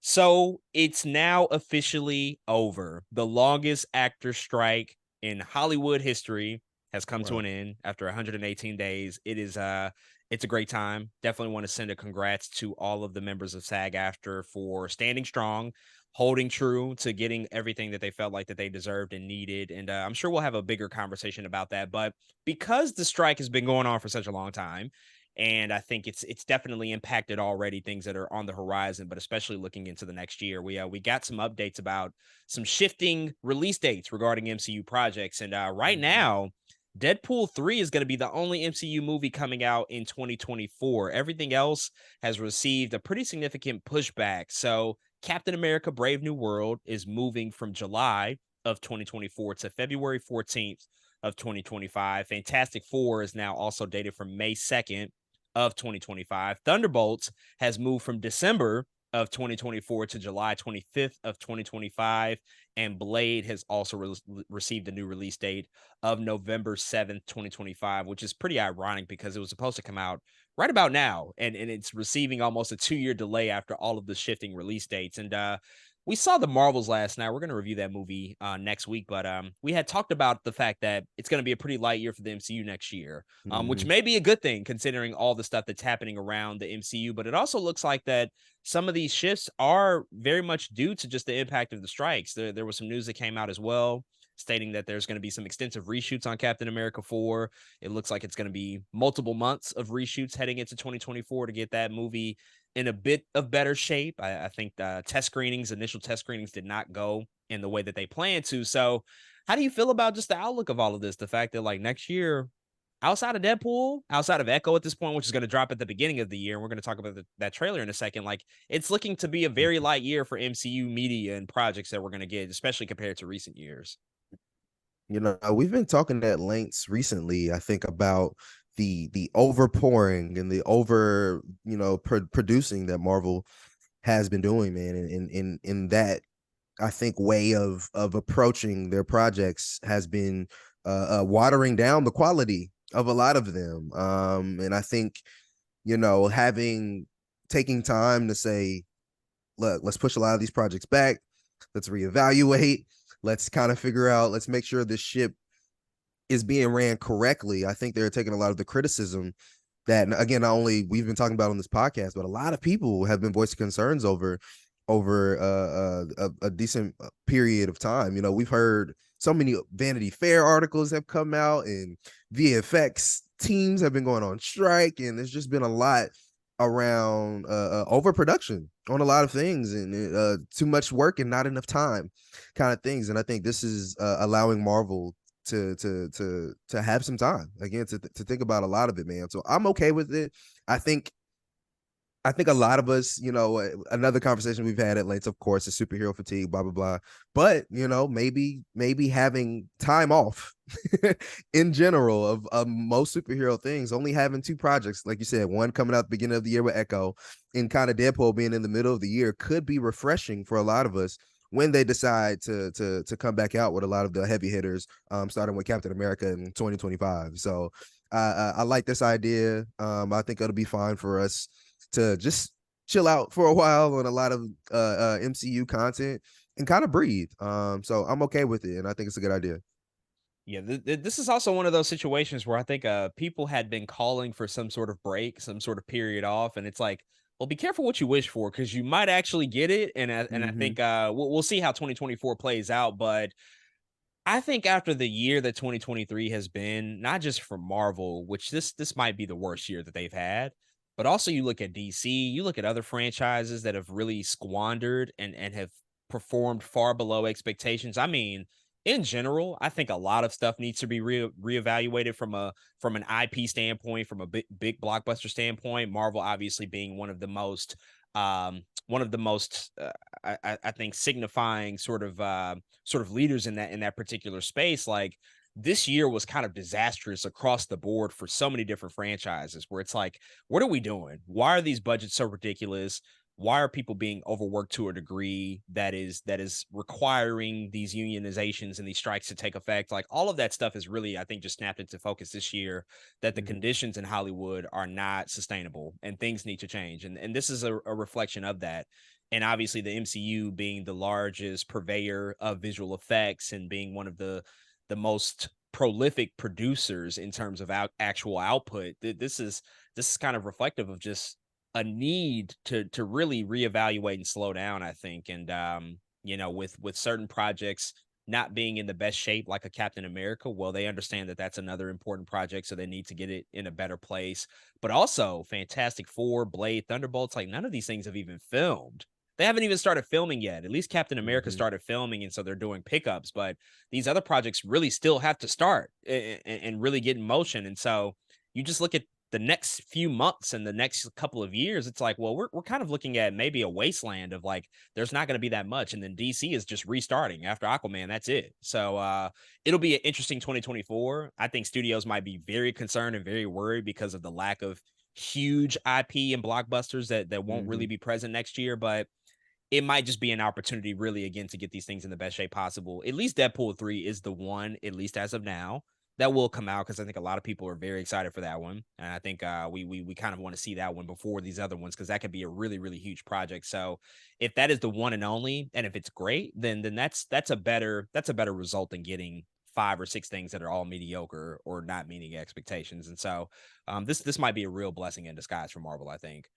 So it's now officially over. The longest actor strike in Hollywood history has come to Wow. an end after 118 days. It's a great time. Definitely want to send a congrats to all of the members of SAG-AFTRA for standing strong, holding true to getting everything that they felt like that they deserved and needed. And I'm sure we'll have a bigger conversation about that. But because the strike has been going on for such a long time, and I think it's definitely impacted already things that are on the horizon, but especially looking into the next year. We got some updates about some shifting release dates regarding MCU projects, and right Mhm. now, Deadpool 3 is going to be the only MCU movie coming out in 2024. Everything else has received a pretty significant pushback. So, Captain America: Brave New World is moving from July of 2024 to February 14th of 2025. Fantastic Four is now also dated from May 2nd of 2025. Thunderbolts has moved from December of 2024 to July 25th of 2025, and Blade has also received a new release date of November 7th, 2025, which is pretty ironic because it was supposed to come out right about now, and it's receiving almost a 2-year delay after all of the shifting release dates. And we saw the Marvels last night. We're going to review that movie next week, but we had talked about the fact that it's going to be a pretty light year for the MCU next year, which Mhm. may be a good thing considering all the stuff that's happening around the MCU. But it also looks like that some of these shifts are very much due to just the impact of the strikes. There was some news that came out as well stating that there's going to be some extensive reshoots on Captain America 4. It looks like it's going to be multiple months of reshoots heading into 2024 to get that movie in a bit of better shape. I think initial test screenings did not go in the way that they planned to. So, how do you feel about just the outlook of all of this? The fact that like next year, outside of Deadpool, outside of Echo at this point, which is going to drop at the beginning of the year, and we're going to talk about that trailer in a second. Like it's looking to be a very Mhm. light year for MCU media and projects that we're going to get, especially compared to recent years. We've been talking at lengths recently, I think, about the overpouring and the over, producing that Marvel has been doing, man. And in that, I think, way of approaching their projects has been watering down the quality of a lot of them. And I think, having taking time to say, look, let's push a lot of these projects back. Let's reevaluate. Let's kind of figure out, let's make sure this ship is being ran correctly. I think they're taking a lot of the criticism that, again, not only we've been talking about on this podcast, but a lot of people have been voicing concerns over a decent period of time. We've heard so many Vanity Fair articles have come out, and VFX teams have been going on strike, and there's just been a lot around overproduction on a lot of things, and too much work and not enough time, kind of things. And I think this is allowing Marvel to have some time again to think about a lot of it, man. So I'm okay with it. I think I think a lot of us, another conversation we've had at length, of course, is superhero fatigue, blah blah blah. But maybe having time off in general of most superhero things, only having two projects, like you said, one coming out the beginning of the year with Echo, and kind of Deadpool being in the middle of the year, could be refreshing for a lot of us when they decide to come back out with a lot of the heavy hitters, starting with Captain America in 2025. So I like this idea. I think it'll be fine for us to just chill out for a while on a lot of MCU content and kind of breathe. So I'm okay with it, and I think it's a good idea. Yeah, this is also one of those situations where I think people had been calling for some sort of break, some sort of period off, and it's like, well, be careful what you wish for because you might actually get it. And I Hmm. think we'll see how 2024 plays out, but I think after the year that 2023 has been, not just for Marvel, which this might be the worst year that they've had, but also you look at DC, you look at other franchises that have really squandered and have performed far below expectations. I mean, in general, I think a lot of stuff needs to be reevaluated from an IP standpoint, from a big blockbuster standpoint. Marvel obviously being one of the most I think signifying sort of leaders in that particular space. Like this year was kind of disastrous across the board for so many different franchises where it's like, what are we doing? Why are these budgets so ridiculous? Why are people being overworked to a degree that is requiring these unionizations and these strikes to take effect? Like all of that stuff is really, I think, just snapped into focus this year that the Hmm. conditions in Hollywood are not sustainable and things need to change. And this is a reflection of that. And obviously the MCU being the largest purveyor of visual effects and being one of the most prolific producers in terms of actual output, this is kind of reflective of just a need to really reevaluate and slow down, I think. And with certain projects not being in the best shape like a Captain America, well, they understand that that's another important project, so they need to get it in a better place. But also Fantastic Four, Blade, Thunderbolts, like none of these things have even filmed. They haven't even started filming yet. At least Captain America Mhm. started filming, and so they're doing pickups. But these other projects really still have to start and really get in motion. And so you just look at the next few months and the next couple of years, it's like, well, we're kind of looking at maybe a wasteland of like there's not going to be that much. And then DC is just restarting after Aquaman. That's it. So it'll be an interesting 2024. I think studios might be very concerned and very worried because of the lack of huge IP and blockbusters that won't really Mhm. be present next year. But it might just be an opportunity really again to get these things in the best shape possible. At least Deadpool 3 is the one, at least as of now, that will come out because I think a lot of people are very excited for that one. And I think we kind of want to see that one before these other ones because that could be a really, really huge project. So if that is the one and only, and if it's great, then that's a better result than getting 5 or 6 things that are all mediocre or not meeting expectations. And so this might be a real blessing in disguise for Marvel, I think.